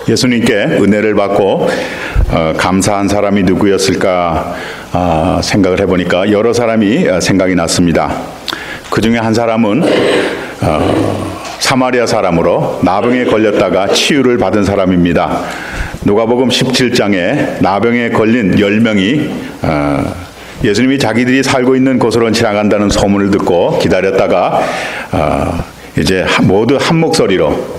예수님께 은혜를 받고 감사한 사람이 누구였을까 생각을 해보니까 여러 사람이 생각이 났습니다. 그 중에 한 사람은 사마리아 사람으로 나병에 걸렸다가 치유를 받은 사람입니다. 누가복음 17장에 나병에 걸린 10명이 예수님이 자기들이 살고 있는 곳으로 지나간다는 소문을 듣고 기다렸다가 이제 모두 한 목소리로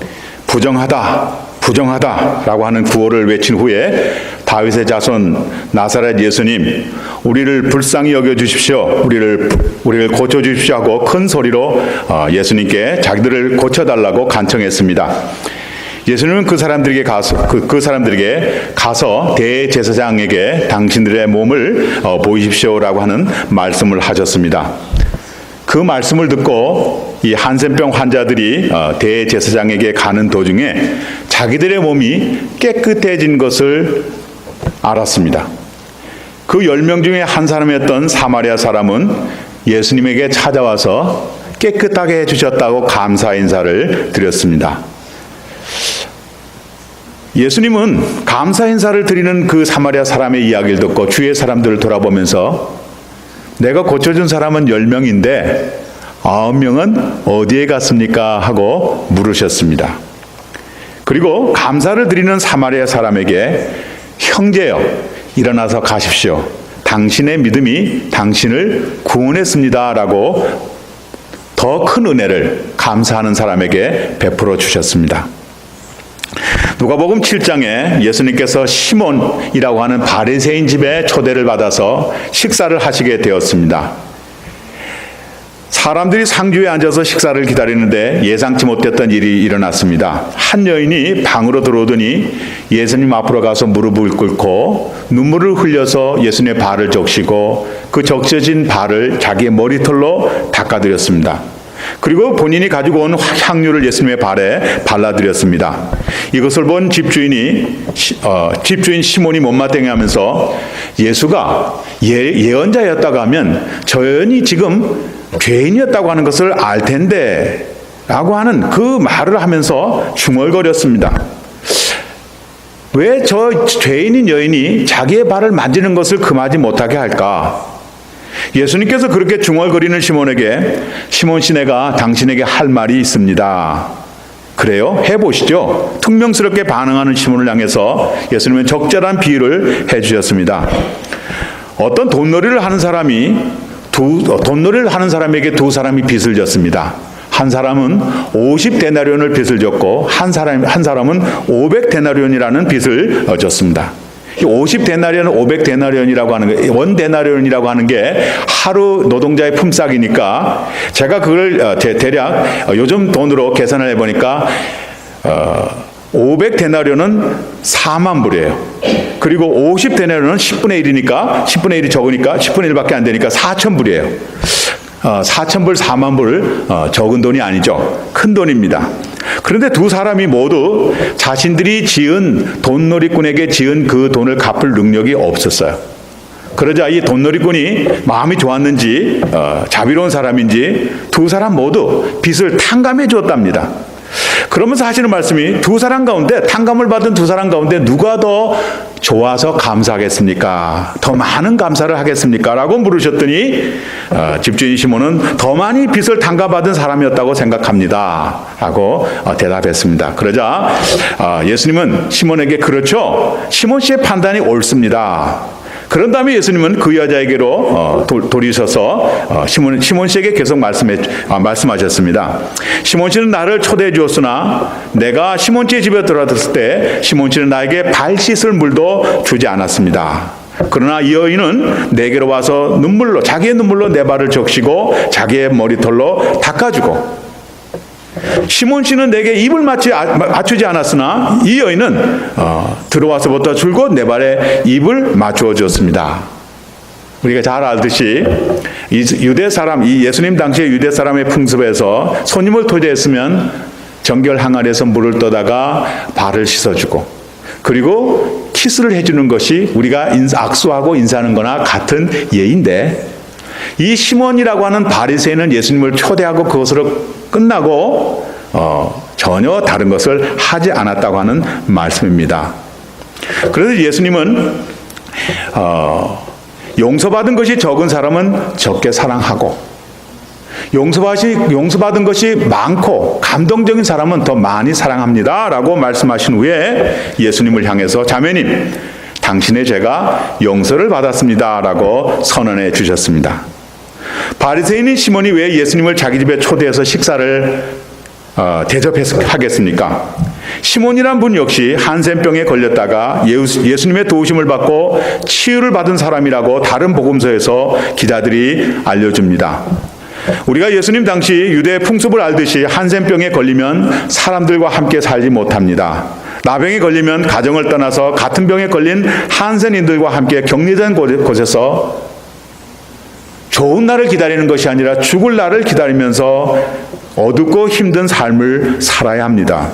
부정하다라고 하는 구호를 외친 후에 다윗의 자손 나사렛 예수님, 우리를 불쌍히 여겨 주십시오. 우리를 고쳐 주십시오 하고 큰 소리로 예수님께 자기들을 고쳐 달라고 간청했습니다. 예수님은 그 사람들에게 가서 대제사장에게 당신들의 몸을 보이십시오라고 하는 말씀을 하셨습니다. 그 말씀을 듣고 이 한센병 환자들이 대제사장에게 가는 도중에 자기들의 몸이 깨끗해진 것을 알았습니다. 그 10명 중에 한 사람이었던 사마리아 사람은 예수님에게 찾아와서 깨끗하게 해주셨다고 감사 인사를 드렸습니다. 예수님은 감사 인사를 드리는 그 사마리아 사람의 이야기를 듣고 주위의 사람들을 돌아보면서 내가 고쳐준 사람은 10명인데 9명은 어디에 갔습니까? 하고 물으셨습니다. 그리고 감사를 드리는 사마리아 사람에게 형제여, 일어나서 가십시오. 당신의 믿음이 당신을 구원했습니다. 라고 더 큰 은혜를 감사하는 사람에게 베풀어 주셨습니다. 누가복음 7장에 예수님께서 시몬이라고 하는 바리새인 집에 초대를 받아서 식사를 하시게 되었습니다. 사람들이 상주에 앉아서 식사를 기다리는데 예상치 못했던 일이 일어났습니다. 한 여인이 방으로 들어오더니 예수님 앞으로 가서 무릎을 꿇고 눈물을 흘려서 예수님의 발을 적시고 그 적셔진 발을 자기의 머리털로 닦아드렸습니다. 그리고 본인이 가지고 온 향유를 예수님의 발에 발라드렸습니다. 이것을 본 집주인 시몬이 못마땅해하면서 예수가 예언자였다고 하면 저 여인이 지금 죄인이었다고 하는 것을 알 텐데 라고 하는 그 말을 하면서 중얼거렸습니다. 왜 저 죄인인 여인이 자기의 발을 만지는 것을 금하지 못하게 할까? 예수님께서 그렇게 중얼거리는 시몬에게 시몬씨, 내가 당신에게 할 말이 있습니다. 그래요? 해보시죠. 퉁명스럽게 반응하는 시몬을 향해서 예수님은 적절한 비유를 해주셨습니다. 어떤 돈놀이를 하는 사람에게 두 사람이 빚을 졌습니다. 한 사람은 50데나리온을 빚을 졌고 한 사람은 500데나리온이라는 빚을 졌습니다. 50데나리온, 500데나리온이라고 하는 게, 원데나리온이라고 하는 게 하루 노동자의 품삯이니까 제가 그걸 대략 요즘 돈으로 계산을 해보니까 500데나리온은 4만 불이에요. 그리고 50데나리온은 10분의 1이니까 10분의 1이 적으니까 10분의 1밖에 안 되니까 4천 불이에요. 4천 불, 4만 불 적은 돈이 아니죠. 큰 돈입니다. 그런데 두 사람이 모두 자신들이 지은 돈놀이꾼에게 지은 그 돈을 갚을 능력이 없었어요. 그러자 이 돈놀이꾼이 마음이 좋았는지 자비로운 사람인지 두 사람 모두 빚을 탕감해 주었답니다. 그러면서 하시는 말씀이 탕감을 받은 두 사람 가운데 누가 더 좋아서 감사하겠습니까? 더 많은 감사를 하겠습니까? 라고 물으셨더니 집주인 시몬은 더 많이 빚을 탕감받은 사람이었다고 생각합니다. 라고 대답했습니다. 그러자 예수님은 시몬에게 그렇죠. 시몬 씨의 판단이 옳습니다. 그런 다음에 예수님은 그 여자에게로 돌이셔서 시몬 씨에게 계속 말씀하셨습니다. 시몬 씨는 나를 초대해 주었으나 내가 시몬 씨의 집에 들어갔을 때 시몬 씨는 나에게 발 씻을 물도 주지 않았습니다. 그러나 이 여인은 내게로 와서 자기의 눈물로 내 발을 적시고 자기의 머리털로 닦아주고, 시몬 씨는 내게 입을 맞추지 않았으나 이 여인은 들어와서부터 줄곧 내 발에 입을 맞추어 주었습니다. 우리가 잘 알듯이 이 예수님 당시의 유대 사람의 풍습에서 손님을 초대했으면 정결 항아리에서 물을 떠다가 발을 씻어주고, 그리고 키스를 해주는 것이 우리가 악수하고 인사하는 거나 같은 예인데, 이 시몬이라고 하는 바리새인은 예수님을 초대하고 그것으로 끝나고 전혀 다른 것을 하지 않았다고 하는 말씀입니다. 그래서 예수님은 용서받은 것이 적은 사람은 적게 사랑하고 용서받은 것이 많고 감동적인 사람은 더 많이 사랑합니다 라고 말씀하신 후에 예수님을 향해서 자매님, 당신의 죄가 용서를 받았습니다 라고 선언해 주셨습니다. 바리새인인 시몬이 왜 예수님을 자기 집에 초대해서 식사를 대접하겠습니까? 시몬이란 분 역시 한센병에 걸렸다가 예수님의 도우심을 받고 치유를 받은 사람이라고 다른 복음서에서 기자들이 알려줍니다. 우리가 예수님 당시 유대 풍습을 알듯이 한센병에 걸리면 사람들과 함께 살지 못합니다. 나병에 걸리면 가정을 떠나서 같은 병에 걸린 한센인들과 함께 격리된 곳에서 좋은 날을 기다리는 것이 아니라 죽을 날을 기다리면서 어둡고 힘든 삶을 살아야 합니다.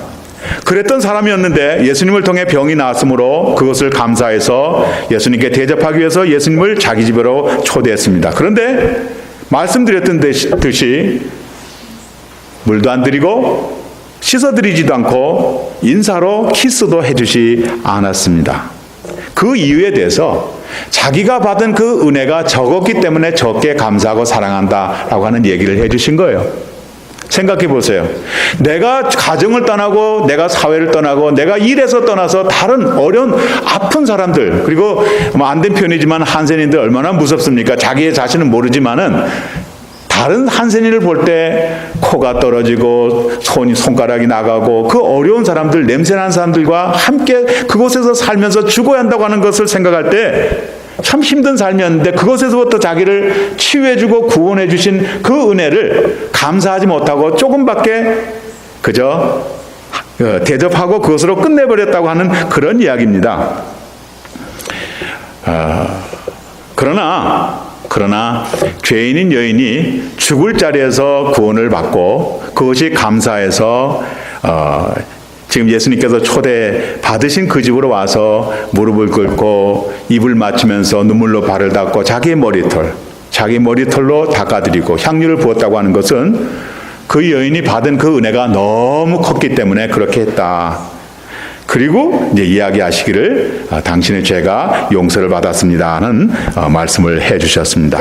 그랬던 사람이었는데 예수님을 통해 병이 나았으므로 그것을 감사해서 예수님께 대접하기 위해서 예수님을 자기 집으로 초대했습니다. 그런데 말씀드렸던 듯이 물도 안 드리고 씻어드리지도 않고 인사로 키스도 해주지 않았습니다. 그 이유에 대해서 자기가 받은 그 은혜가 적었기 때문에 적게 감사하고 사랑한다라고 하는 얘기를 해주신 거예요. 생각해 보세요. 내가 가정을 떠나고 내가 사회를 떠나고 내가 일에서 떠나서 다른 어려운 아픈 사람들, 그리고 안 된 표현이지만 한센인들 얼마나 무섭습니까? 자기의 자신은 모르지만은 다른 한센인을 볼 때 코가 떨어지고 손가락이 나가고 그 어려운 사람들, 냄새나는 사람들과 함께 그곳에서 살면서 죽어야 한다고 하는 것을 생각할 때 참 힘든 삶이었는데 그것에서부터 자기를 치유해주고 구원해주신 그 은혜를 감사하지 못하고 조금밖에 그저 대접하고 그것으로 끝내버렸다고 하는 그런 이야기입니다. 그러나 죄인인 여인이 죽을 자리에서 구원을 받고 그것이 감사해서 지금 예수님께서 초대 받으신 그 집으로 와서 무릎을 꿇고 입을 맞추면서 눈물로 발을 닦고 자기 머리털로 닦아드리고 향유를 부었다고 하는 것은 그 여인이 받은 그 은혜가 너무 컸기 때문에 그렇게 했다. 그리고 이제 이야기하시기를 당신의 죄가 용서를 받았습니다는 말씀을 해주셨습니다.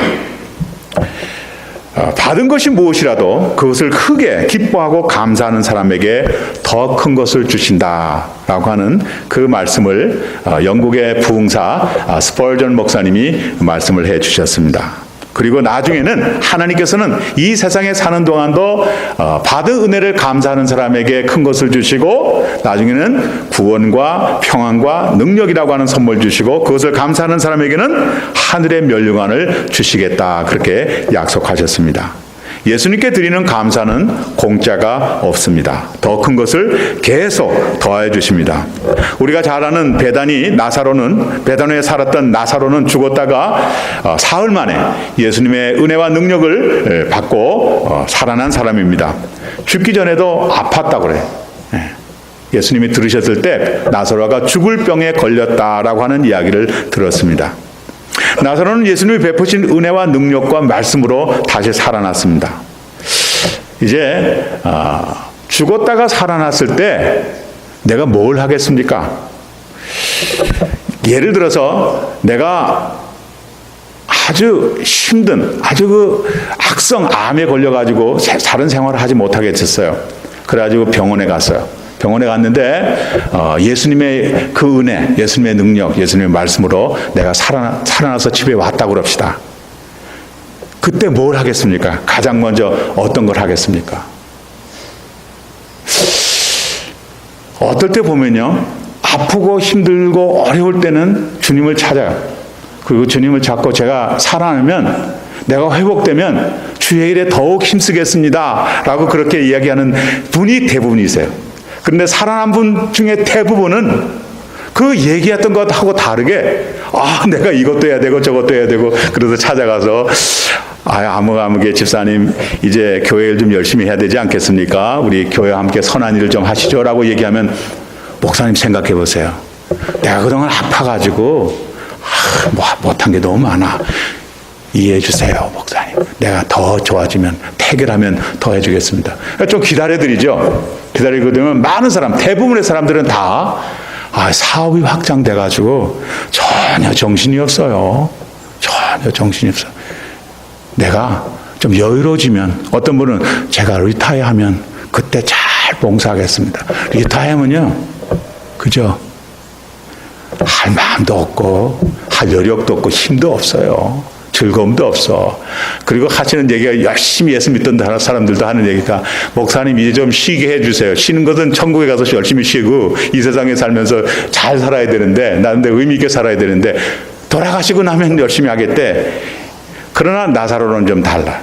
받은 것이 무엇이라도 그것을 크게 기뻐하고 감사하는 사람에게 더 큰 것을 주신다라고 하는 그 말씀을 영국의 부흥사 스펄전 목사님이 말씀을 해 주셨습니다. 그리고 나중에는 하나님께서는 이 세상에 사는 동안도 받은 은혜를 감사하는 사람에게 큰 것을 주시고 나중에는 구원과 평안과 능력이라고 하는 선물 주시고 그것을 감사하는 사람에게는 하늘의 멸류관을 주시겠다, 그렇게 약속하셨습니다. 예수님께 드리는 감사는 공짜가 없습니다. 더 큰 것을 계속 더해 주십니다. 우리가 잘 아는 베다니에 살았던 나사로는 죽었다가 사흘 만에 예수님의 은혜와 능력을 받고 살아난 사람입니다. 죽기 전에도 아팠다고 그래요. 예수님이 들으셨을 때 나사로가 죽을 병에 걸렸다라고 하는 이야기를 들었습니다. 나사로는 예수님이 베푸신 은혜와 능력과 말씀으로 다시 살아났습니다. 이제 죽었다가 살아났을 때 내가 뭘 하겠습니까? 예를 들어서 내가 아주 힘든 악성 암에 걸려가지고 다른 생활을 하지 못하게 됐어요. 그래가지고 병원에 갔어요. 병원에 갔는데 예수님의 그 은혜, 예수님의 능력, 예수님의 말씀으로 내가 살아나서 집에 왔다고 그럽시다. 그때 뭘 하겠습니까? 가장 먼저 어떤 걸 하겠습니까? 어떨 때 보면요, 아프고 힘들고 어려울 때는 주님을 찾아요. 그리고 주님을 찾고 제가 살아나면, 내가 회복되면 주의 일에 더욱 힘쓰겠습니다 라고 그렇게 이야기하는 분이 대부분이세요. 그런데 살아난 분 중에 대부분은 그 얘기했던 것하고 다르게 내가 이것도 해야 되고 저것도 해야 되고, 그래서 찾아가서 아무개 집사님 이제 교회 일 좀 열심히 해야 되지 않겠습니까? 우리 교회와 함께 선한 일을 좀 하시죠 라고 얘기하면, 목사님 생각해 보세요. 내가 그동안 아파가지고 못한 게 너무 많아. 이해해 주세요, 목사님. 내가 더 좋아지면, 해결하면 더 해주겠습니다. 좀 기다려드리죠. 기다리고 되면 많은 사람, 대부분의 사람들은 다 사업이 확장돼가지고 전혀 정신이 없어요. 전혀 정신이 없어요. 내가 좀 여유로워지면, 어떤 분은 제가 리타이어하면 그때 잘 봉사하겠습니다. 리타이어면요, 그죠? 할 마음도 없고 할 여력도 없고 힘도 없어요. 즐거움도 없어. 그리고 하시는 얘기가, 열심히 예수 믿던 사람들도 하는 얘기가, 목사님 이제 좀 쉬게 해주세요. 쉬는 것은 천국에 가서 열심히 쉬고 이 세상에 살면서 잘 살아야 되는데, 나한테 의미 있게 살아야 되는데, 돌아가시고 나면 열심히 하겠대. 그러나 나사로는 좀 달라.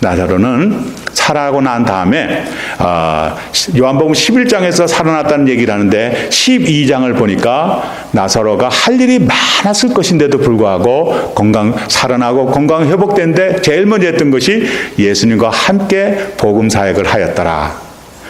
나사로는 살아가고 난 다음에 요한복음 11장에서 살아났다는 얘기를 하는데 12장을 보니까 나사로가 할 일이 많았을 것인데도 불구하고 살아나고 건강 회복된데 제일 먼저 했던 것이 예수님과 함께 복음 사역을 하였더라.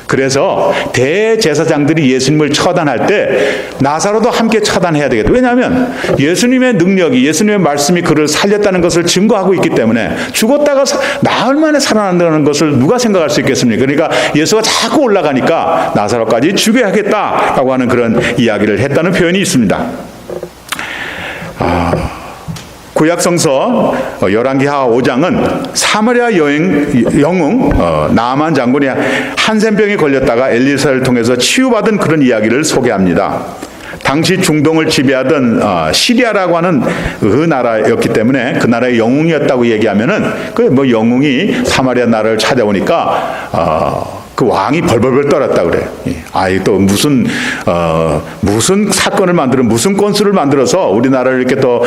그래서 대제사장들이 예수님을 처단할 때 나사로도 함께 처단해야 되겠다. 왜냐하면 예수님의 능력이, 예수님의 말씀이 그를 살렸다는 것을 증거하고 있기 때문에, 죽었다가 나흘 만에 살아난다는 것을 누가 생각할 수 있겠습니까? 그러니까 예수가 자꾸 올라가니까 나사로까지 죽여야겠다라고 하는 그런 이야기를 했다는 표현이 있습니다. 구약성서 열왕기하 5장은 사마리아 영웅 나아만 장군이 한센병에 걸렸다가 엘리사를 통해서 치유받은 그런 이야기를 소개합니다. 당시 중동을 지배하던 시리아라고 하는 그 나라였기 때문에 그 나라의 영웅이었다고 얘기하면은, 그 영웅이 사마리아 나라를 찾아오니까 그 왕이 벌벌벌 떨었다 그래. 또 무슨 사건을 무슨 건수를 만들어서 우리나라를 이렇게 또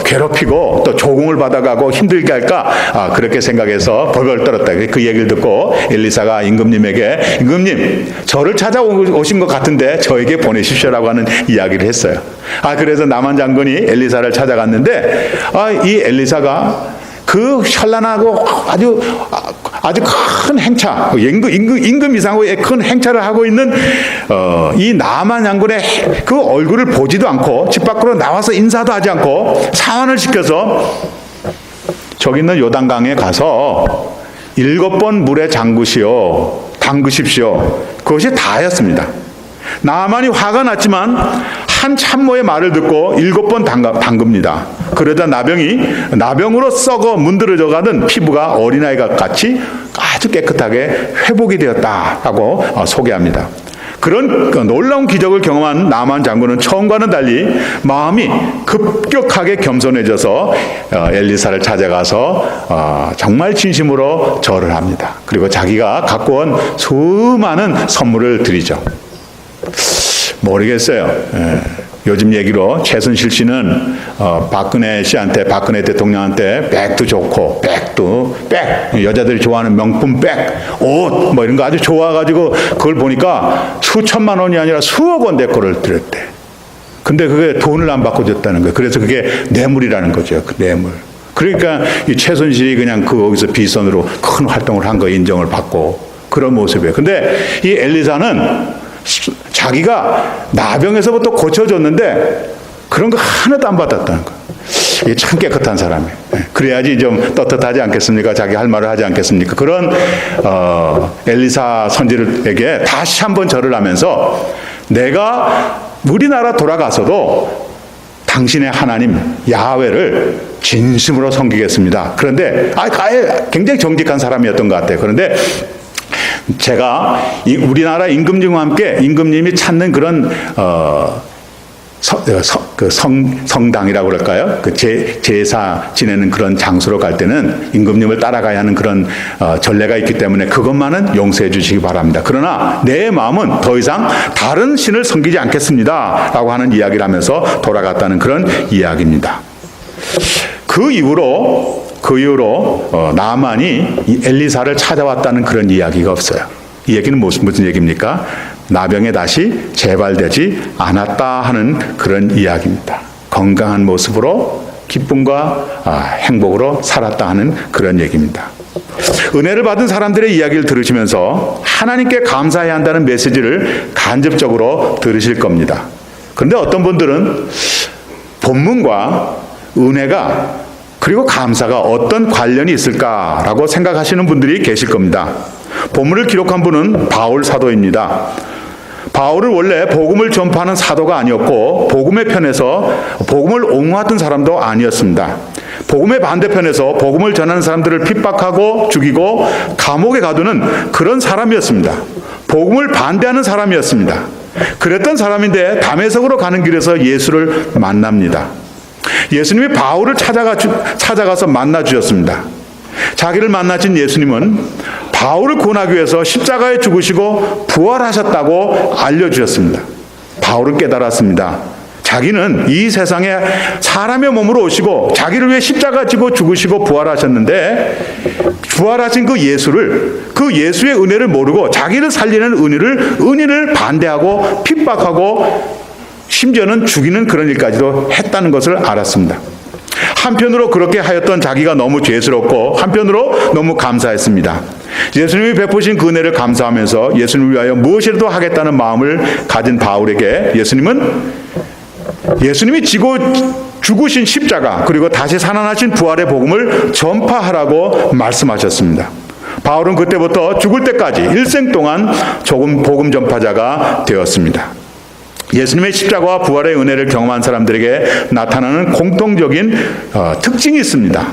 괴롭히고 또 조공을 받아가고 힘들게 할까? 그렇게 생각해서 벌벌 떨었다. 그 얘기를 듣고 엘리사가 임금님에게, 임금님, 저를 찾아오신 것 같은데 저에게 보내십시오라고 하는 이야기를 했어요. 그래서 나만 장군이 엘리사를 찾아갔는데, 이 엘리사가 그 현란하고 아주 큰 행차, 임금 이상의 큰 행차를 하고 있는 이 나아만 장군의 그 얼굴을 보지도 않고 집 밖으로 나와서 인사도 하지 않고 사환을 시켜서 저기 있는 요단강에 가서 7번 물에 담그십시오. 그것이 다였습니다. 나아만이 화가 났지만 한 참모의 말을 듣고 7번 담급니다. 그러다 나병으로 썩어 문드러져 가던 피부가 어린아이가 같이 아주 깨끗하게 회복이 되었다라고 소개합니다. 그런 놀라운 기적을 경험한 나아만 장군은 처음과는 달리 마음이 급격하게 겸손해져서 엘리사를 찾아가서 정말 진심으로 절을 합니다. 그리고 자기가 갖고 온 수많은 선물을 드리죠. 모르겠어요. 요즘 얘기로 최순실 씨는 박근혜 대통령한테 백도 좋고, 여자들이 좋아하는 명품 백, 옷 이런 거 아주 좋아가지고 그걸 보니까 수천만 원이 아니라 수억 원 대가를 드렸대. 근데 그게 돈을 안 받고 줬다는 거예요. 그래서 그게 뇌물이라는 거죠. 그 뇌물. 그러니까 이 최순실이 그냥 거기서 빗선으로 큰 활동을 한 거 인정을 받고 그런 모습이에요. 근데 이 엘리사는 자기가 나병에서부터 고쳐줬는데 그런 거 하나도 안 받았다는 거예요. 이게 참 깨끗한 사람이에요. 그래야지 좀 떳떳하지 않겠습니까? 자기 할 말을 하지 않겠습니까? 그런 엘리사 선지자에게 다시 한번 절을 하면서, 내가 우리나라 돌아가서도 당신의 하나님 야훼를 진심으로 섬기겠습니다. 그런데 굉장히 정직한 사람이었던 것 같아요. 그런데 제가 우리나라 임금님과 함께 임금님이 찾는 그런 성당이라고 그럴까요? 그 제사 지내는 그런 장소로 갈 때는 임금님을 따라가야 하는 그런 전례가 있기 때문에 그것만은 용서해 주시기 바랍니다. 그러나 내 마음은 더 이상 다른 신을 섬기지 않겠습니다 라고 하는 이야기를 하면서 돌아갔다는 그런 이야기입니다. 그 이후로 나아만이 엘리사를 찾아왔다는 그런 이야기가 없어요. 이 얘기는 무슨 얘기입니까? 나병에 다시 재발되지 않았다 하는 그런 이야기입니다. 건강한 모습으로 기쁨과 행복으로 살았다 하는 그런 얘기입니다. 은혜를 받은 사람들의 이야기를 들으시면서 하나님께 감사해야 한다는 메시지를 간접적으로 들으실 겁니다. 그런데 어떤 분들은 본문과 은혜가 그리고 감사가 어떤 관련이 있을까라고 생각하시는 분들이 계실 겁니다. 본문을 기록한 분은 바울 사도입니다. 바울은 원래 복음을 전파하는 사도가 아니었고 복음의 편에서 복음을 옹호하던 사람도 아니었습니다. 복음의 반대편에서 복음을 전하는 사람들을 핍박하고 죽이고 감옥에 가두는 그런 사람이었습니다. 복음을 반대하는 사람이었습니다. 그랬던 사람인데 다메섹으로 가는 길에서 예수를 만납니다. 예수님이 바울을 찾아가서 만나 주셨습니다. 자기를 만나신 예수님은 바울을 구원하기 위해서 십자가에 죽으시고 부활하셨다고 알려주셨습니다. 바울은 깨달았습니다. 자기는 이 세상에 사람의 몸으로 오시고 자기를 위해 십자가 지고 죽으시고 부활하셨는데 부활하신 그 예수의 은혜를 모르고 자기를 살리는 은혜를 반대하고 핍박하고 심지어는 죽이는 그런 일까지도 했다는 것을 알았습니다. 한편으로 그렇게 하였던 자기가 너무 죄스럽고 한편으로 너무 감사했습니다. 예수님이 베푸신 그 은혜를 감사하면서 예수님을 위하여 무엇이라도 하겠다는 마음을 가진 바울에게 예수님이 지고 죽으신 십자가 그리고 다시 살아나신 부활의 복음을 전파하라고 말씀하셨습니다. 바울은 그때부터 죽을 때까지 일생 동안 복음 전파자가 되었습니다. 예수님의 십자가와 부활의 은혜를 경험한 사람들에게 나타나는 공통적인 특징이 있습니다.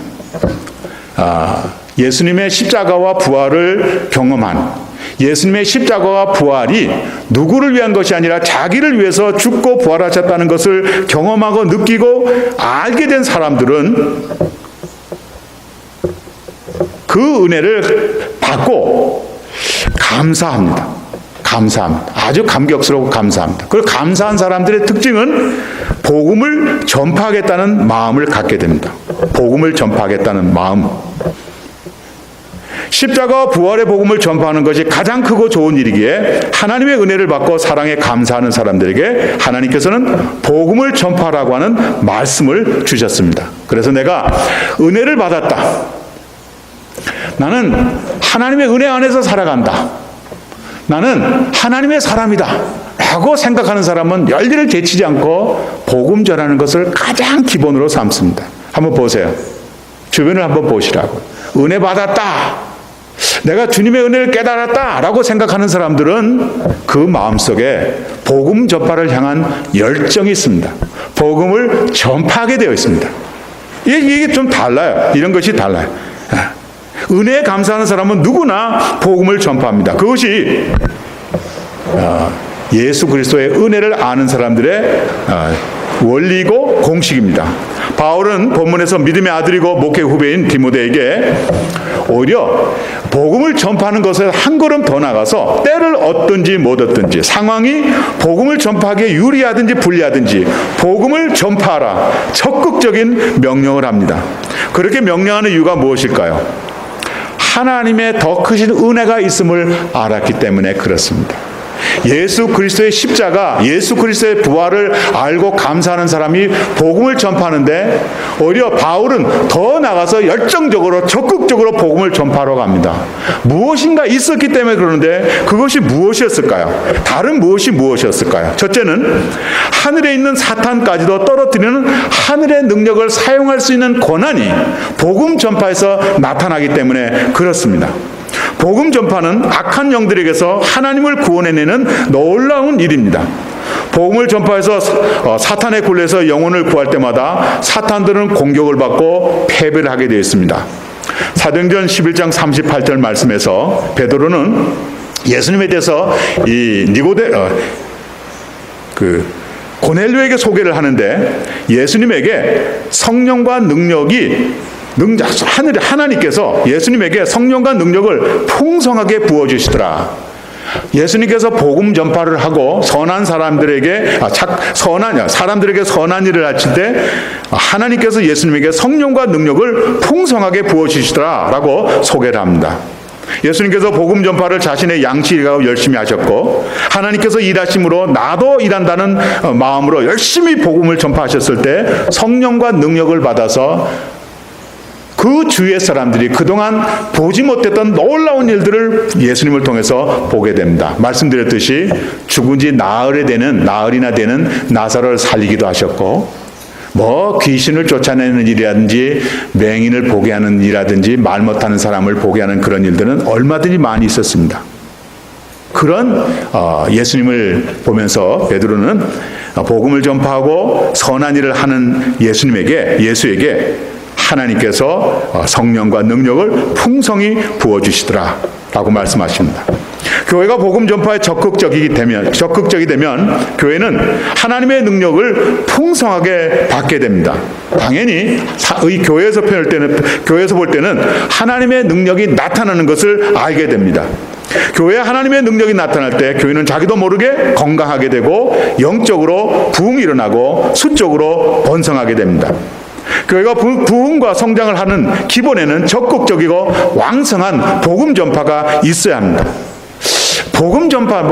예수님의 십자가와 부활을 경험한 예수님의 십자가와 부활이 누구를 위한 것이 아니라 자기를 위해서 죽고 부활하셨다는 것을 경험하고 느끼고 알게 된 사람들은 그 은혜를 받고 감사합니다. 아주 감격스럽고 감사합니다. 그리고 감사한 사람들의 특징은 복음을 전파하겠다는 마음을 갖게 됩니다. 복음을 전파하겠다는 마음. 십자가와 부활의 복음을 전파하는 것이 가장 크고 좋은 일이기에 하나님의 은혜를 받고 사랑에 감사하는 사람들에게 하나님께서는 복음을 전파하라고 하는 말씀을 주셨습니다. 그래서 내가 은혜를 받았다. 나는 하나님의 은혜 안에서 살아간다. 나는 하나님의 사람이다 라고 생각하는 사람은 열일을 제치지 않고 복음 전하는 것을 가장 기본으로 삼습니다. 한번 보세요. 주변을 한번 보시라고. 은혜 받았다. 내가 주님의 은혜를 깨달았다 라고 생각하는 사람들은 그 마음속에 복음 전파를 향한 열정이 있습니다. 복음을 전파하게 되어 있습니다. 이게 좀 달라요. 이런 것이 달라요. 은혜에 감사하는 사람은 누구나 복음을 전파합니다. 그것이 예수 그리스도의 은혜를 아는 사람들의 원리이고 공식입니다. 바울은 본문에서 믿음의 아들이고 목회 후배인 디모데에게 오히려 복음을 전파하는 것에 한 걸음 더 나가서 때를 얻든지 못 얻든지 상황이 복음을 전파하기에 유리하든지 불리하든지 복음을 전파하라 적극적인 명령을 합니다. 그렇게 명령하는 이유가 무엇일까요? 하나님의 더 크신 은혜가 있음을 알았기 때문에 그렇습니다. 예수 그리스도의 십자가, 예수 그리스도의 부활을 알고 감사하는 사람이 복음을 전파하는데 오히려 바울은 더 나가서 열정적으로 적극적으로 복음을 전파하러 갑니다. 무엇인가 있었기 때문에 그러는데 그것이 무엇이었을까요? 다른 무엇이었을까요? 첫째는 하늘에 있는 사탄까지도 떨어뜨리는 하늘의 능력을 사용할 수 있는 권한이 복음 전파에서 나타나기 때문에 그렇습니다. 복음 전파는 악한 영들에게서 하나님을 구원해내는 놀라운 일입니다. 복음을 전파해서 사탄의 굴레에서 영혼을 구할 때마다 사탄들은 공격을 받고 패배를 하게 되어 있습니다. 사도행전 11장 38절 말씀에서 베드로는 예수님에 대해서 고넬료에게 소개를 하는데 예수님에게 성령과 하나님께서 예수님에게 성령과 능력을 풍성하게 부어주시더라. 예수님께서 복음 전파를 하고 사람들에게 선한 일을 하실 때 하나님께서 예수님에게 성령과 능력을 풍성하게 부어주시더라 라고 소개를 합니다. 예수님께서 복음 전파를 자신의 양치라고 열심히 하셨고 하나님께서 일하심으로 나도 일한다는 마음으로 열심히 복음을 전파하셨을 때 성령과 능력을 받아서 그 주위의 사람들이 그동안 보지 못했던 놀라운 일들을 예수님을 통해서 보게 됩니다. 말씀드렸듯이 죽은 지 나흘이나 되는 나사로를 살리기도 하셨고 뭐 귀신을 쫓아내는 일이라든지 맹인을 보게 하는 일이라든지 말 못하는 사람을 보게 하는 그런 일들은 얼마든지 많이 있었습니다. 그런 예수님을 보면서 베드로는 복음을 전파하고 선한 일을 하는 예수에게 하나님께서 성령과 능력을 풍성히 부어주시더라 라고 말씀하십니다. 교회가 복음 전파에 적극적이 되면 교회는 하나님의 능력을 풍성하게 받게 됩니다. 당연히 교회에서 볼 때는 하나님의 능력이 나타나는 것을 알게 됩니다. 교회에 하나님의 능력이 나타날 때 교회는 자기도 모르게 건강하게 되고 영적으로 부흥이 일어나고 수적으로 번성하게 됩니다. 교회가 부흥과 성장을 하는 기본에는 적극적이고 왕성한 복음 전파가 있어야 합니다. 복음 전파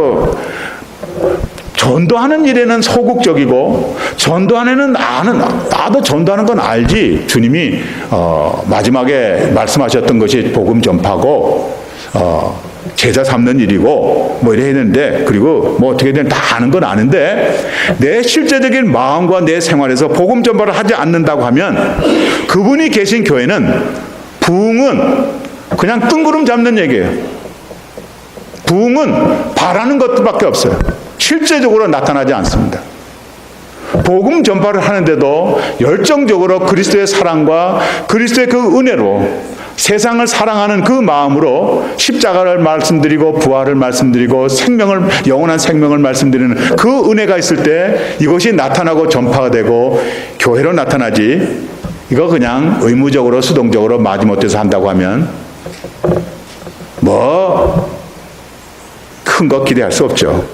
전도하는 일에는 소극적이고 전도하는 나도 전도하는 건 알지. 주님이 마지막에 말씀하셨던 것이 복음 전파고 제자 삼는 일이고 뭐 이래 했는데, 그리고 뭐 어떻게 되는 다 아는 건 아는데 내 실제적인 마음과 내 생활에서 복음 전파를 하지 않는다고 하면 그분이 계신 교회는 부흥은 그냥 뜬구름 잡는 얘기예요. 부흥은 바라는 것밖에 없어요. 실제적으로 나타나지 않습니다. 복음 전파를 하는데도 열정적으로 그리스도의 사랑과 그리스도의 그 은혜로 세상을 사랑하는 그 마음으로 십자가를 말씀드리고 부활을 말씀드리고 영원한 생명을 말씀드리는 그 은혜가 있을 때 이것이 나타나고 전파가 되고 교회로 나타나지, 이거 그냥 의무적으로 수동적으로 마지못해서 한다고 하면 뭐 큰 거 기대할 수 없죠.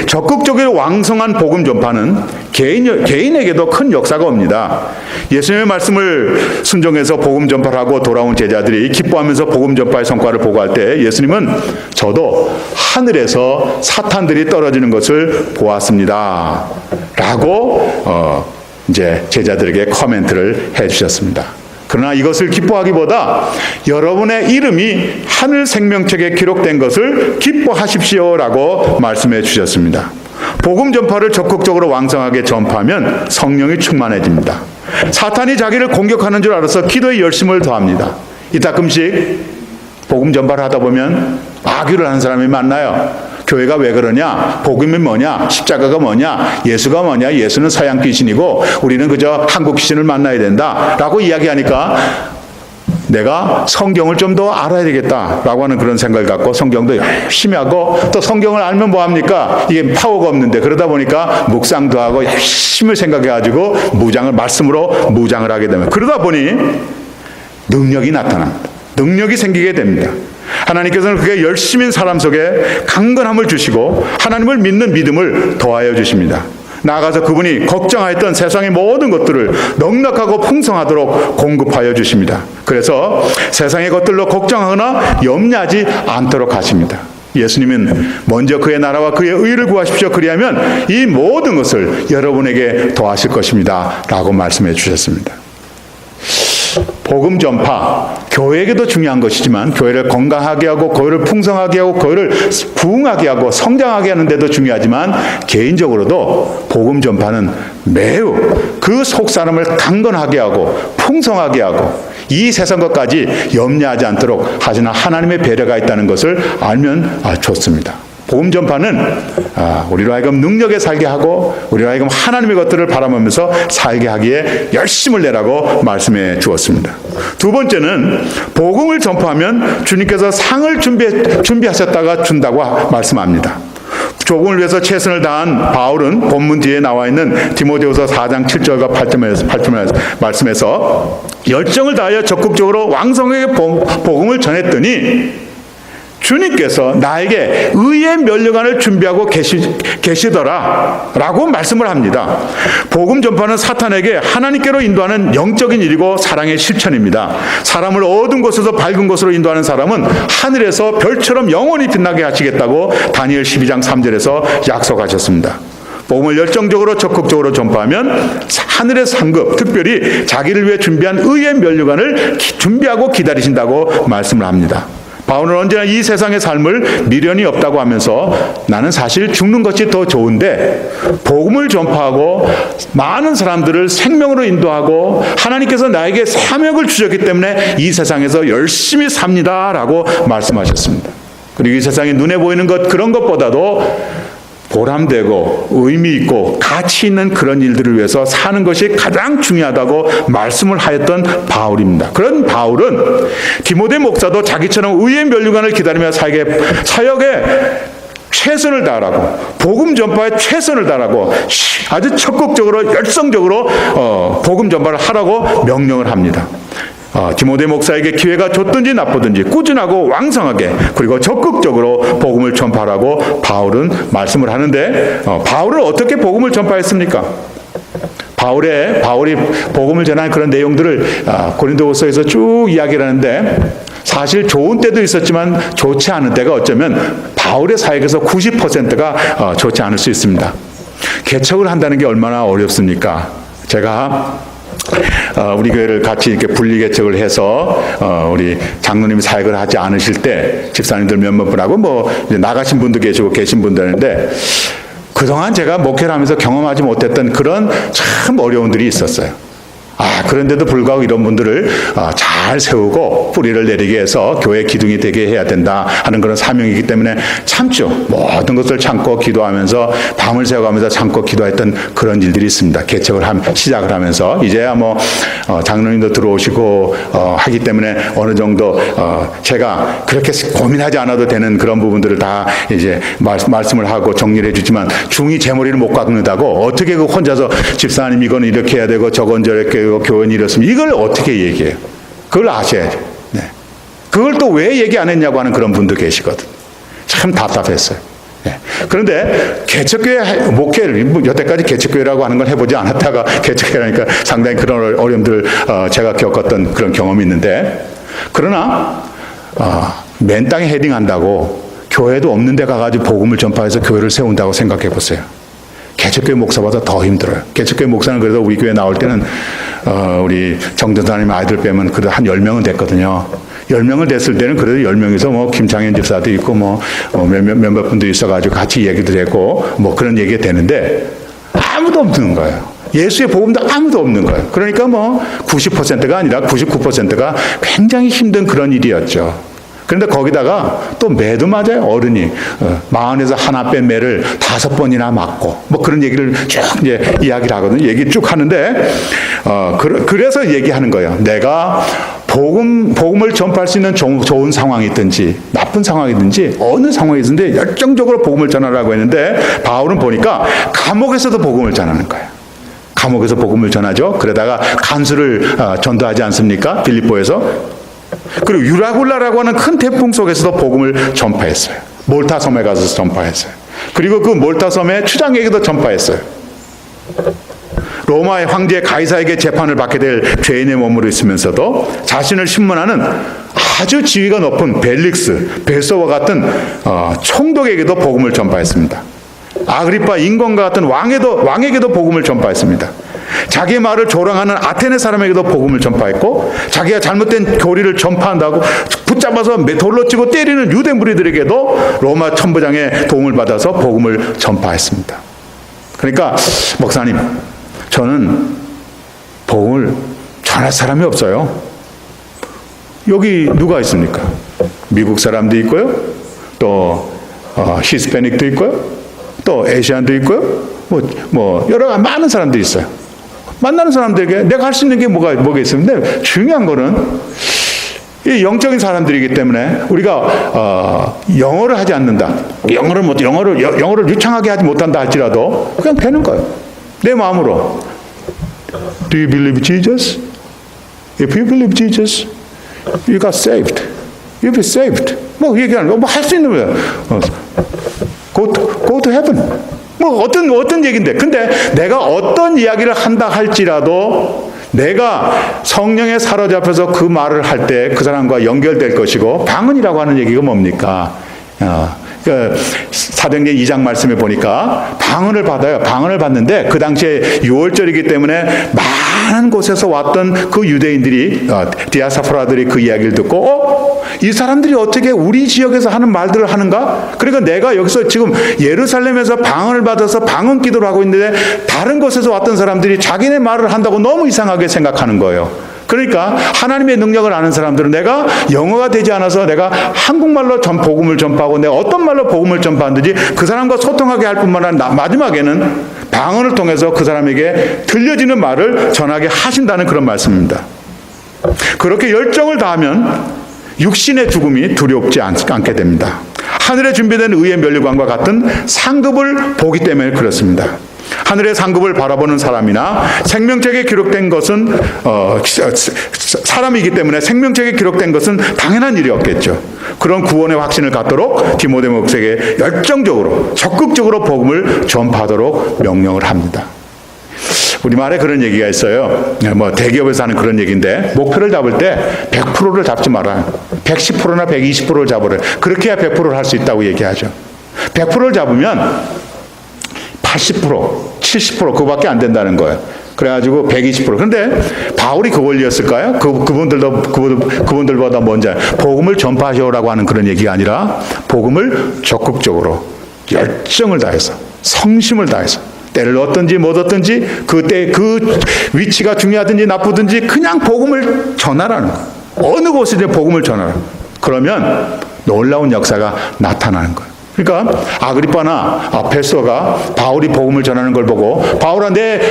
적극적으로 왕성한 복음 전파는 개인에게도 큰 역사가 옵니다. 예수님의 말씀을 순종해서 복음 전파를 하고 돌아온 제자들이 기뻐하면서 복음 전파의 성과를 보고할 때 예수님은 저도 하늘에서 사탄들이 떨어지는 것을 보았습니다 라고 이제 제자들에게 코멘트를 해주셨습니다. 그러나 이것을 기뻐하기보다 여러분의 이름이 하늘 생명책에 기록된 것을 기뻐하십시오라고 말씀해 주셨습니다. 복음 전파를 적극적으로 왕성하게 전파하면 성령이 충만해집니다. 사탄이 자기를 공격하는 줄 알아서 기도에 열심을 더합니다. 이따금씩 복음 전파를 하다 보면 악유를 하는 사람이 만나요. 교회가 왜 그러냐? 복음이 뭐냐? 십자가가 뭐냐? 예수가 뭐냐? 예수는 서양 귀신이고 우리는 그저 한국 귀신을 만나야 된다 라고 이야기하니까 내가 성경을 좀 더 알아야 되겠다라고 하는 그런 생각을 갖고 성경도 열심히 하고, 또 성경을 알면 뭐합니까? 이게 파워가 없는데 그러다 보니까 묵상도 하고 열심히 생각해가지고 말씀으로 무장을 하게 되면, 그러다 보니 능력이 나타납니다. 능력이 생기게 됩니다. 하나님께서는 그게 열심인 사람 속에 강건함을 주시고 하나님을 믿는 믿음을 더하여 주십니다. 나아가서 그분이 걱정하였던 세상의 모든 것들을 넉넉하고 풍성하도록 공급하여 주십니다. 그래서 세상의 것들로 걱정하거나 염려하지 않도록 하십니다. 예수님은 먼저 그의 나라와 그의 의를 구하십시오. 그리하면 이 모든 것을 여러분에게 더하실 것입니다 라고 말씀해 주셨습니다. 복음 전파, 교회에게도 중요한 것이지만 교회를 건강하게 하고 교회를 풍성하게 하고 교회를 부흥하게 하고 성장하게 하는 데도 중요하지만 개인적으로도 복음 전파는 매우 그 속사람을 강건하게 하고 풍성하게 하고 이 세상 것까지 염려하지 않도록 하시는 하나님의 배려가 있다는 것을 알면 좋습니다. 복음 전파는 우리로 하여금 능력에 살게 하고 우리로 하여금 하나님의 것들을 바라보면서 살게 하기에 열심을 내라고 말씀해 주었습니다. 두 번째는 복음을 전파하면 주님께서 상을 준비하셨다가 준다고 말씀합니다. 복음을 위해서 최선을 다한 바울은 본문 뒤에 나와 있는 디모데후서 4장 7절과 8절의 말씀에서 열정을 다하여 적극적으로 왕성하게 복음을 전했더니 주님께서 나에게 의의 면류관을 준비하고 계시더라 라고 말씀을 합니다. 복음 전파는 사탄에게 하나님께로 인도하는 영적인 일이고 사랑의 실천입니다. 사람을 어두운 곳에서 밝은 곳으로 인도하는 사람은 하늘에서 별처럼 영원히 빛나게 하시겠다고 다니엘 12장 3절에서 약속하셨습니다. 복음을 열정적으로 적극적으로 전파하면 하늘의 상급, 특별히 자기를 위해 준비한 의의 면류관을 준비하고 기다리신다고 말씀을 합니다. 바울은 언제나 이 세상의 삶을 미련이 없다고 하면서 나는 사실 죽는 것이 더 좋은데 복음을 전파하고 많은 사람들을 생명으로 인도하고 하나님께서 나에게 사명을 주셨기 때문에 이 세상에서 열심히 삽니다라고 말씀하셨습니다. 그리고 이 세상에 눈에 보이는 것 그런 것보다도 보람되고 의미 있고 가치 있는 그런 일들을 위해서 사는 것이 가장 중요하다고 말씀을 하였던 바울입니다. 그런 바울은 디모데 목사도 자기처럼 의의 면류관을 기다리며 사역에 최선을 다하라고, 복음 전파에 최선을 다하라고 아주 적극적으로 열성적으로 복음 전파를 하라고 명령을 합니다. 디모데 목사에게 기회가 좋든지 나쁘든지 꾸준하고 왕성하게 그리고 적극적으로 복음을 전파하라고 바울은 말씀을 하는데 바울은 어떻게 복음을 전파했습니까? 바울이 복음을 전하는 그런 내용들을 고린도후서에서 쭉 이야기를 하는데 사실 좋은 때도 있었지만 좋지 않은 때가 어쩌면 바울의 사역에서 90%가 좋지 않을 수 있습니다. 개척을 한다는 게 얼마나 어렵습니까? 제가 우리 교회를 같이 이렇게 분리개척을 해서 우리 장로님이 사역을 하지 않으실 때 집사님들 몇몇 분하고 뭐 이제 나가신 분도 계시고 계신 분도 있는데 그동안 제가 목회를 하면서 경험하지 못했던 그런 참 어려움들이 있었어요. 그런데도 불구하고 이런 분들을 잘 세우고 뿌리를 내리게 해서 교회 기둥이 되게 해야 된다 하는 그런 사명이기 때문에 참죠. 모든 것을 참고 기도하면서 밤을 새워가면서 참고 기도했던 그런 일들이 있습니다. 개척을 시작을 하면서 이제야 뭐 장로님도 들어오시고 하기 때문에 어느 정도 제가 그렇게 고민하지 않아도 되는 그런 부분들을 다 이제 말씀을 하고 정리를 해주지만 중이 제 머리를 못 깎는다고 어떻게 그 혼자서 집사님 이건 이렇게 해야 되고 저건 저렇게 교원이 이렇습니다. 이걸 어떻게 얘기해요? 그걸 아셔야죠. 네. 그걸 또 왜 얘기 안 했냐고 하는 그런 분도 계시거든. 참 답답했어요. 네. 그런데 개척교회 목회를 여태까지 개척교회라고 하는 걸 해보지 않았다가 개척교회라니까 상당히 그런 어려움들을 제가 겪었던 그런 경험이 있는데 그러나 맨 땅에 헤딩한다고 교회도 없는 데 가가지고 복음을 전파해서 교회를 세운다고 생각해 보세요. 개척교회 목사보다 더 힘들어요. 개척교회 목사는 그래도 우리 교회 나올 때는 우리 정전사님 아이들 빼면 그래도 한 10명은 됐거든요. 10명을 됐을 때는 그래도 10명에서 뭐 김창현 집사도 있고 몇몇 분도 있어가지고 같이 얘기도 했고 뭐 그런 얘기가 되는데 아무도 없는 거예요. 예수의 복음도 아무도 없는 거예요. 그러니까 뭐 90%가 아니라 99%가 굉장히 힘든 그런 일이었죠. 그런데 거기다가 또 매도 맞아요. 어른이 40에서 하나 뺀 매를 5번이나 맞고 뭐 그런 얘기를 쭉 이제 이야기를 하거든요. 얘기 쭉 하는데 그래서 얘기하는 거예요. 내가 복음을 전파할 수 있는 좋은 상황이든지 나쁜 상황이든지 어느 상황이든지 열정적으로 복음을 전하라고 했는데 바울은 보니까 감옥에서도 복음을 전하는 거예요. 감옥에서 복음을 전하죠. 그러다가 간수를 전도하지 않습니까? 빌립보에서. 그리고 유라굴라라고 하는 큰 태풍 속에서도 복음을 전파했어요. 몰타 섬에 가서 전파했어요. 그리고 그 몰타 섬의 추장에게도 전파했어요. 로마의 황제 가이사에게 재판을 받게 될 죄인의 몸으로 있으면서도 자신을 신문하는 아주 지위가 높은 벨릭스, 벨소와 같은 총독에게도 복음을 전파했습니다. 아그리파 인권과 같은 왕에게도 복음을 전파했습니다. 자기의 말을 조롱하는 아테네 사람에게도 복음을 전파했고 자기가 잘못된 교리를 전파한다고 붙잡아서 돌로 치고 때리는 유대 무리들에게도 로마 천부장의 도움을 받아서 복음을 전파했습니다. 그러니까 목사님 저는 복음을 전할 사람이 없어요. 여기 누가 있습니까? 미국 사람도 있고요. 또 히스패닉도 있고요. 또 에시안도 있고요. 뭐 여러 많은 사람들이 있어요. 만나는 사람들에게 내가 할 수 있는 게 뭐가 있습니다. 중요한 거는 이 영적인 사람들이기 때문에 우리가 영어를 하지 않는다. 영어를 유창하게 하지 못한다 할지라도 그냥 되는 거예요. 내 마음으로. Do you believe Jesus? If you believe Jesus, you got saved. You'll be saved. 뭐 얘기하는 거, 뭐 할 수 있는 거예요. Go to heaven. 뭐 어떤 얘기인데. 근데 내가 어떤 이야기를 한다 할지라도 내가 성령에 사로잡혀서 그 말을 할 때 그 사람과 연결될 것이고 방언이라고 하는 얘기가 뭡니까? 사도행전 2장 말씀에 보니까 방언을 받아요. 방언을 받는데 그 당시에 6월절이기 때문에 많은 곳에서 왔던 그 유대인들이 디아스포라들이 그 이야기를 듣고 이 사람들이 어떻게 우리 지역에서 하는 말들을 하는가? 그러니까 내가 여기서 지금 예루살렘에서 방언을 받아서 방언 기도를 하고 있는데 다른 곳에서 왔던 사람들이 자기네 말을 한다고 너무 이상하게 생각하는 거예요. 그러니까 하나님의 능력을 아는 사람들은 내가 영어가 되지 않아서 내가 한국말로 복음을 전파하고 내가 어떤 말로 복음을 전파하든지 그 사람과 소통하게 할 뿐만 아니라 마지막에는 방언을 통해서 그 사람에게 들려지는 말을 전하게 하신다는 그런 말씀입니다. 그렇게 열정을 다하면 육신의 죽음이 두렵지 않게 됩니다. 하늘에 준비된 의의 멸류관과 같은 상급을 보기 때문에 그렇습니다. 하늘의 상급을 바라보는 사람이나 생명책에 기록된 것은 사람이기 때문에 생명책에 기록된 것은 당연한 일이었겠죠. 그런 구원의 확신을 갖도록 디모데 목사에게 열정적으로 적극적으로 복음을 전파하도록 명령을 합니다. 우리말에 그런 얘기가 있어요. 대기업에서 하는 그런 얘기인데 목표를 잡을 때 100%를 잡지 말아요. 110%나 120%를 잡으래. 그렇게 해야 100%를 할 수 있다고 얘기하죠. 100%를 잡으면 80%, 70% 그거밖에 안 된다는 거예요. 그래가지고 120%. 그런데 바울이 그 원리였을까요? 그분들보다 먼저 복음을 전파하시오라고 하는 그런 얘기가 아니라 복음을 적극적으로 열정을 다해서 성심을 다해서 때를 얻든지 못 얻든지 그때 그 위치가 중요하든지 나쁘든지 그냥 복음을 전하라는 거예요. 어느 곳이든 복음을 전하라. 그러면 놀라운 역사가 나타나는 거예요. 그러니까 아그리빠나 페스토가 바울이 복음을 전하는 걸 보고 바울아 내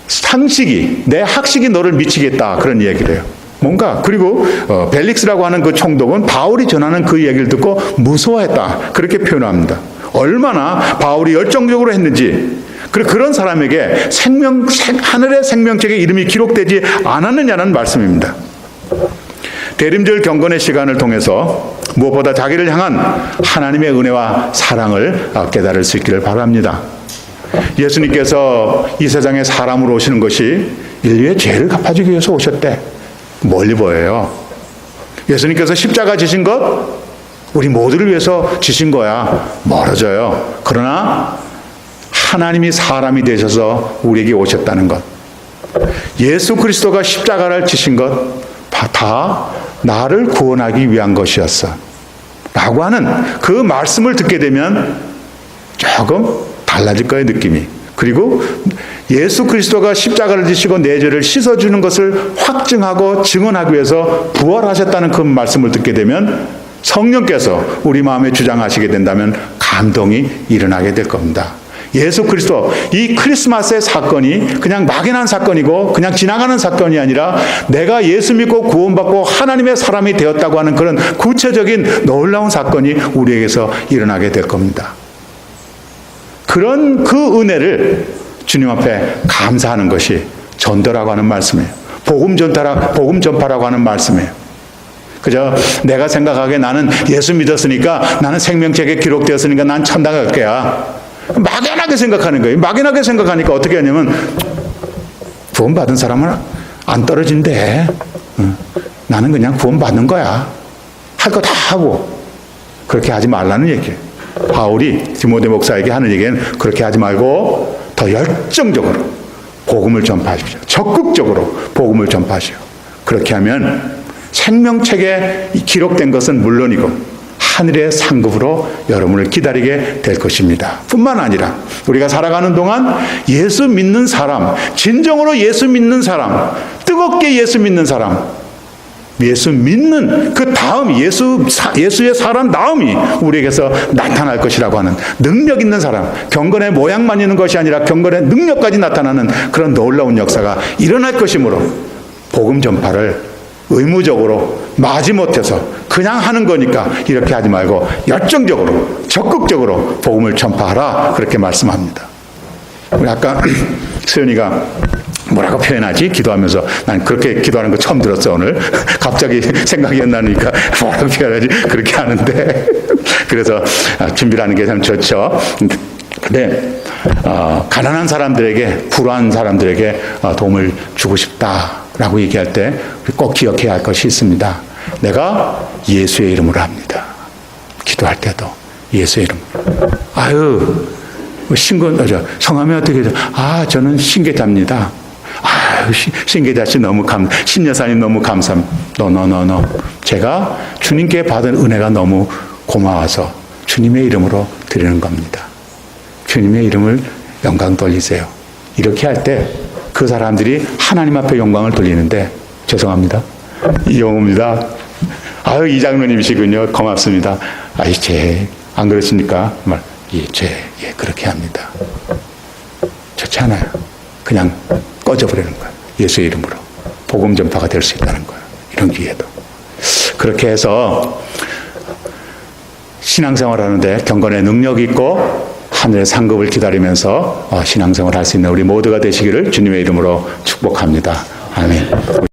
상식이 내 학식이 너를 미치겠다 그런 얘기를 해요. 뭔가 그리고 벨릭스라고 하는 그 총독은 바울이 전하는 그 얘기를 듣고 무서워했다 그렇게 표현합니다. 얼마나 바울이 열정적으로 했는지 그런 사람에게 하늘의 생명책에 이름이 기록되지 않았느냐는 말씀입니다. 대림절 경건의 시간을 통해서 무엇보다 자기를 향한 하나님의 은혜와 사랑을 깨달을 수 있기를 바랍니다. 예수님께서 이 세상에 사람으로 오시는 것이 인류의 죄를 갚아주기 위해서 오셨대. 멀리 보여요. 예수님께서 십자가 지신 것 우리 모두를 위해서 지신 거야. 멀어져요. 그러나 하나님이 사람이 되셔서 우리에게 오셨다는 것. 예수 그리스도가 십자가를 지신 것 다 나를 구원하기 위한 것이었어 라고 하는 그 말씀을 듣게 되면 조금 달라질 거예요, 느낌이. 그리고 예수 그리스도가 십자가를 지시고 내 죄를 씻어주는 것을 확증하고 증언하기 위해서 부활하셨다는 그 말씀을 듣게 되면 성령께서 우리 마음에 주장하시게 된다면 감동이 일어나게 될 겁니다. 예수 그리스도, 이 크리스마스의 사건이 그냥 막연한 사건이고 그냥 지나가는 사건이 아니라 내가 예수 믿고 구원받고 하나님의 사람이 되었다고 하는 그런 구체적인 놀라운 사건이 우리에게서 일어나게 될 겁니다. 그런 그 은혜를 주님 앞에 감사하는 것이 전도라고 하는 말씀이에요. 복음 전파라고 하는 말씀이에요. 그저 내가 생각하기에 나는 예수 믿었으니까 나는 생명책에 기록되었으니까 난 천당 갈 거야. 막연하게 생각하는 거예요. 막연하게 생각하니까 어떻게 하냐면 구원받은 사람은 안 떨어진대. 나는 그냥 구원받는 거야. 할 거 다 하고. 그렇게 하지 말라는 얘기예요. 바울이 디모데 목사에게 하는 얘기는 그렇게 하지 말고 더 열정적으로 복음을 전파하십시오. 적극적으로 복음을 전파하시오. 그렇게 하면 생명책에 기록된 것은 물론이고 하늘의 상급으로 여러분을 기다리게 될 것입니다. 뿐만 아니라 우리가 살아가는 동안 예수 믿는 사람, 진정으로 예수 믿는 사람, 뜨겁게 예수 믿는 사람, 예수 믿는 그 다음 예수의 사람 다음이 우리에게서 나타날 것이라고 하는 능력 있는 사람, 경건의 모양만 있는 것이 아니라 경건의 능력까지 나타나는 그런 놀라운 역사가 일어날 것이므로 복음 전파를 의무적으로 마지못해서 그냥 하는 거니까 이렇게 하지 말고 열정적으로 적극적으로 복음을 전파하라 그렇게 말씀합니다. 우리 아까 수연이가 뭐라고 표현하지? 기도하면서 난 그렇게 기도하는 거 처음 들었어 오늘. 갑자기 생각이 안 나니까 뭐라고 표현하지? 그렇게 하는데 그래서 준비를 하는 게 참 좋죠. 근데 가난한 사람들에게 불우한 사람들에게 도움을 주고 싶다라고 얘기할 때 꼭 기억해야 할 것이 있습니다. 내가 예수의 이름으로 합니다. 기도할 때도 예수의 이름. 아유, 성함이 어떻게 되죠? 저는 신계자입니다. 신계자씨 너무 신여사님 너무 감사합니다. 노. 제가 주님께 받은 은혜가 너무 고마워서 주님의 이름으로 드리는 겁니다. 주님의 이름을 영광 돌리세요. 이렇게 할 때 그 사람들이 하나님 앞에 영광을 돌리는데, 죄송합니다. 이영호입니다. 이 장로님이시군요. 고맙습니다. 안 그러십니까? 그렇게 합니다. 좋지 않아요. 그냥 꺼져버리는 거예요. 예수의 이름으로. 복음 전파가 될 수 있다는 거예요. 이런 기회도. 그렇게 해서 신앙생활 하는데 경건의 능력이 있고 하늘의 상급을 기다리면서 신앙생활 할 수 있는 우리 모두가 되시기를 주님의 이름으로 축복합니다. 아멘.